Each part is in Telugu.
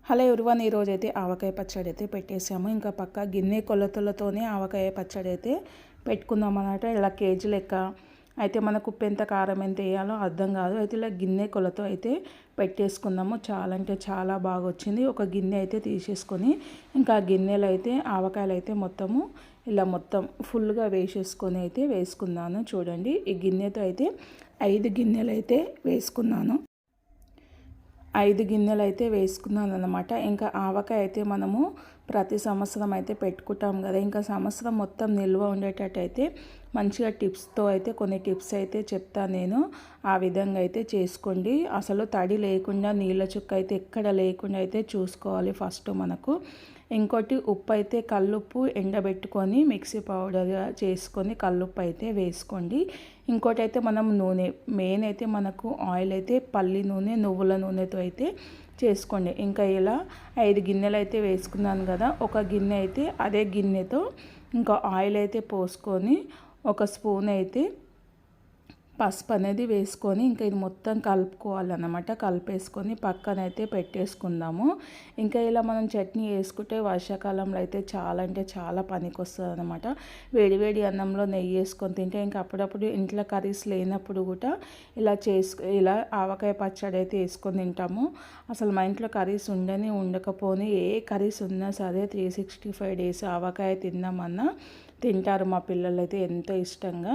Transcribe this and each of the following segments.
హలో ఎవ్రీవన్, ఈరోజైతే ఆవకాయ పచ్చడి అయితే పెట్టేసాము. ఇంకా పక్క గిన్నె కొలతలతోనే ఆవకాయ పచ్చడి అయితే పెట్టుకుందాం అన్నమాట. ఇలా కేజీ లెక్క అయితే మనకు ఉప్పు ఎంత కారం ఎంత వేయాలో అర్థం కాదు. అయితే ఇలా గిన్నె కొలతో అయితే పెట్టేసుకుందాము. చాలా అంటే చాలా బాగా వచ్చింది. ఒక గిన్నె అయితే తీసేసుకొని ఇంకా గిన్నెలో అయితే ఆవకాయలు అయితే మొత్తము ఇలా మొత్తం ఫుల్గా వేసేసుకొని అయితే వేసుకున్నాను. చూడండి, ఈ గిన్నెతో అయితే 5 గిన్నెలు అయితే వేసుకున్నాను. 5 గిన్నెలు అయితే వేసుకున్నాను అన్నమాట. ఇంకా ఆవకాయ అయితే మనము ప్రతి సంవత్సరం అయితే పెట్టుకుంటాం కదా. ఇంకా సంవత్సరం మొత్తం నిల్వ ఉండేటట్టు అయితే మంచిగా టిప్స్తో అయితే కొన్ని టిప్స్ అయితే చెప్తాను నేను. ఆ విధంగా అయితే చేసుకోండి. అసలు తడి లేకుండా నీళ్ళ చుక్క అయితే ఎక్కడ లేకుండా అయితే చూసుకోవాలి ఫస్ట్ మనకు. ఇంకోటి ఉప్పు అయితే కల్లుప్పు ఎండబెట్టుకొని మిక్సీ పౌడర్ చేసుకొని కల్లుప్పు అయితే వేసుకోండి. ఇంకోటి అయితే మనం నూనె మెయిన్ అయితే మనకు ఆయిల్ అయితే పల్లి నూనె నువ్వుల నూనెతో అయితే చేసుకోండి. ఇంకా ఇలా 5 గిన్నెలు అయితే వేసుకున్నాను కదా. ఒక గిన్నె అయితే అదే గిన్నెతో ఇంకా ఆయిల్ అయితే పోసుకొని ఒక స్పూన్ అయితే పసుపు అనేది వేసుకొని ఇంకా ఇది మొత్తం కలుపుకోవాలన్నమాట. కలిపేసుకొని పక్కనైతే పెట్టేసుకుందాము. ఇంకా ఇలా మనం చట్నీ వేసుకుంటే వర్షాకాలంలో అయితే చాలా అంటే చాలా పనికి వస్తుంది అనమాట. వేడివేడి అన్నంలో నెయ్యి వేసుకొని తింటే ఇంకా అప్పుడప్పుడు ఇంట్లో కర్రీస్ లేనప్పుడు కూడా ఇలా ఆవకాయ పచ్చడి అయితే వేసుకొని తింటాము. అసలు మా ఇంట్లో కర్రీస్ ఉండని ఉండకపోని ఏ కర్రీస్ ఉన్నా సరే 365 డేస్ ఆవకాయ తిన్నామన్నా తింటారు మా పిల్లలు అయితే ఎంతో ఇష్టంగా.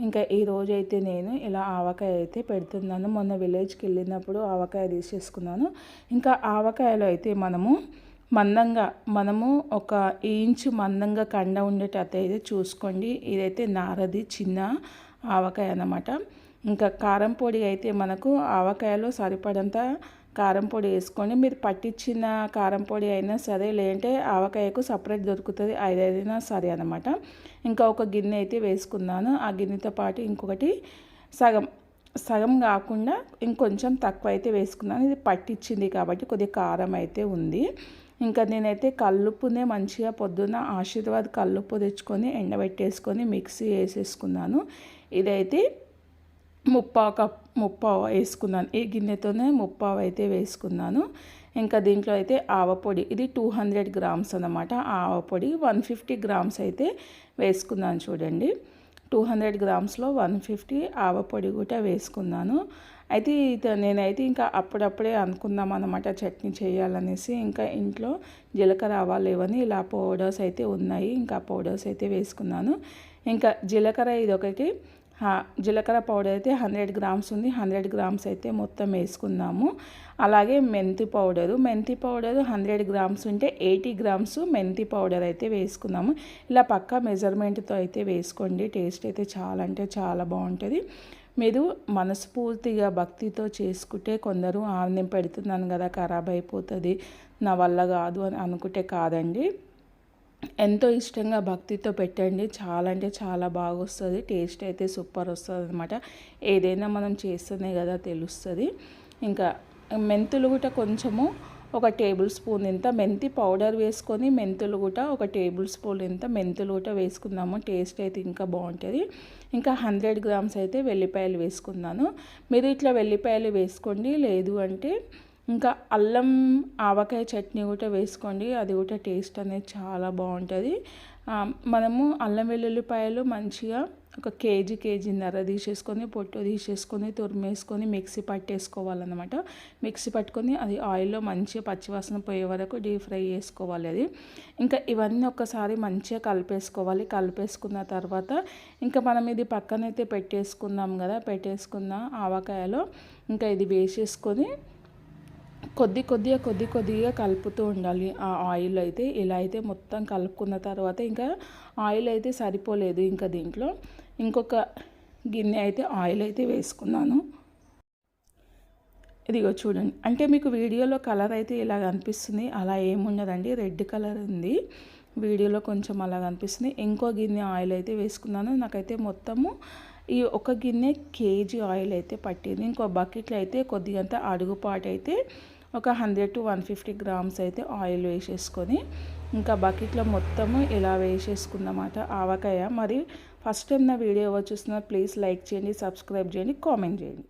ఇంకా ఈరోజైతే నేను ఇలా ఆవకాయ అయితే పెడుతున్నాను. మొన్న విలేజ్కి వెళ్ళినప్పుడు ఆవకాయ తీసేసుకున్నాను. ఇంకా ఆవకాయలో అయితే మనము ఒక ఇంచు మందంగా కండ ఉండేటట్టు అయితే చూసుకోండి. ఇదైతే నారది చిన్న ఆవకాయ అన్నమాట. ఇంకా కారం పొడి అయితే మనకు ఆవకాయలో సరిపడంత కారం పొడి వేసుకొని మీరు పట్టించిన కారం పొడి అయినా సరే, లేదంటే ఆవకాయకు సపరేట్ దొరుకుతుంది, అదైనా సరే అనమాట. ఇంకా ఒక గిన్నె అయితే వేసుకున్నాను. ఆ గిన్నెతో పాటు ఇంకొకటి సగం కాకుండా ఇంకొంచెం తక్కువ అయితే వేసుకున్నాను. ఇది పట్టించింది కాబట్టి కొద్దిగా కారం అయితే ఉంది. ఇంకా నేనైతే కల్లుప్పునే మంచిగా పొద్దున్న ఆశీర్వాద్ కల్లుప్పు తెచ్చుకొని ఎండబెట్టేసుకొని మిక్సీ వేసేసుకున్నాను. ఇదైతే ముప్పావు వేసుకున్నాను. ఈ గిన్నెతోనే ముప్పావు అయితే వేసుకున్నాను. ఇంకా దీంట్లో అయితే ఆవపొడి ఇది 200 గ్రామ్స్ అన్నమాట. ఆవపొడి 150 గ్రామ్స్ అయితే వేసుకున్నాను. చూడండి, 200 గ్రామ్స్లో 150 ఆవపొడి కూడా వేసుకున్నాను. అయితే నేనైతే ఇంకా అప్పుడప్పుడే అనుకుందాం అన్నమాట చట్నీ చేయాలనేసి. ఇంకా ఇంట్లో జీలకర్ర ఆవాలు ఇవన్నీ ఇలా పౌడర్స్ అయితే ఉన్నాయి. ఇంకా పౌడర్స్ అయితే వేసుకున్నాను. ఇంకా జీలకర్ర ఇదొకటి జీలకర్ర పౌడర్ అయితే 100 గ్రామ్స్ ఉంది. 100 గ్రామ్స్ అయితే మొత్తం వేసుకున్నాము. అలాగే మెంతి పౌడరు 100 గ్రామ్స్ ఉంటే 80 గ్రామ్స్ మెంతి పౌడర్ అయితే వేసుకున్నాము. ఇలా పక్కా మెజర్మెంట్తో అయితే వేసుకోండి. టేస్ట్ అయితే చాలా అంటే చాలా బాగుంటుంది. మీరు మనస్ఫూర్తిగా భక్తితో చేసుకుంటే, కొందరు నేను పెడుతున్నాను కదా ఖరాబ్ అయిపోతుంది నా వల్ల కాదు అని అనుకుంటే కాదండి. ఎంతో ఇష్టంగా భక్తితో పెట్టండి. చాలా అంటే చాలా బాగా వస్తుంది. టేస్ట్ అయితే సూపర్ వస్తుంది అనమాట. ఏదైనా మనం చేస్తేనే కదా తెలుస్తుంది. ఇంకా మెంతులు కూడా కొంచెము ఒక టేబుల్ స్పూన్ ఇంత మెంతి పౌడర్ వేసుకొని మెంతులు కూడా ఒక టేబుల్ స్పూన్ ఇంత మెంతులు కూడా వేసుకుందాము. టేస్ట్ అయితే ఇంకా బాగుంటుంది. ఇంకా 100 గ్రామ్స్ అయితే వెల్లిపాయలు వేసుకున్నాను. మీరు ఇట్లా వెల్లిపాయలు వేసుకోండి. లేదు అంటే ఇంకా అల్లం ఆవకాయ చట్నీ కూడా వేసుకోండి. అది కూడా టేస్ట్ అనేది చాలా బాగుంటుంది. మనము అల్లం వెల్లుల్లిపాయలు మంచిగా ఒక కేజీన్నర తీసేసుకొని పొట్టు తీసేసుకొని తురిమేసుకొని మిక్సీ పట్టేసుకోవాలన్నమాట. మిక్సీ పట్టుకొని అది ఆయిల్లో మంచిగా పచ్చివాసన పోయే వరకు డీప్ ఫ్రై చేసుకోవాలి అది. ఇంకా ఇవన్నీ ఒక్కసారి మంచిగా కలిపేసుకోవాలి. కలిపేసుకున్న తర్వాత ఇంకా మనం ఇది పక్కనైతే పెట్టేసుకుందాం కదా. పెట్టేసుకున్న ఆవకాయలో ఇంకా ఇది వేసేసుకొని కొద్దిగా కలుపుతూ ఉండాలి. ఆ ఆయిల్ అయితే ఇలా అయితే మొత్తం కలుపుకున్న తర్వాత ఇంకా ఆయిల్ అయితే సరిపోలేదు. ఇంకా దీంట్లో ఇంకొక గిన్నె అయితే ఆయిల్ అయితే వేసుకున్నాను. ఇదిగో చూడండి, అంటే మీకు వీడియోలో కలర్ అయితే ఇలా కనిపిస్తుంది, అలా ఏముండదండి. రెడ్ కలర్ ఉంది వీడియోలో, కొంచెం అలా కనిపిస్తుంది. ఇంకో గిన్నె ఆయిల్ అయితే వేసుకున్నాను. నాకైతే మొత్తము ఈ ఒక గిన్నె కేజీ ఆయిల్ అయితే పట్టింది. ఇంకో బకెట్లో అయితే కొద్దిగంత అడుగుపాటు అయితే ఒక 100 to 150 గ్రామ్స్ అయితే ఆయిల్ వేసేసుకొని ఇంకా బకెట్లో మొత్తము ఇలా వేసేసుకుందన్నమాట ఆవకాయ. మరి ఫస్ట్ టైం నా వీడియో చూస్తున్నా ప్లీజ్ లైక్ చేయండి, సబ్స్క్రైబ్ చేయండి, కామెంట్ చేయండి.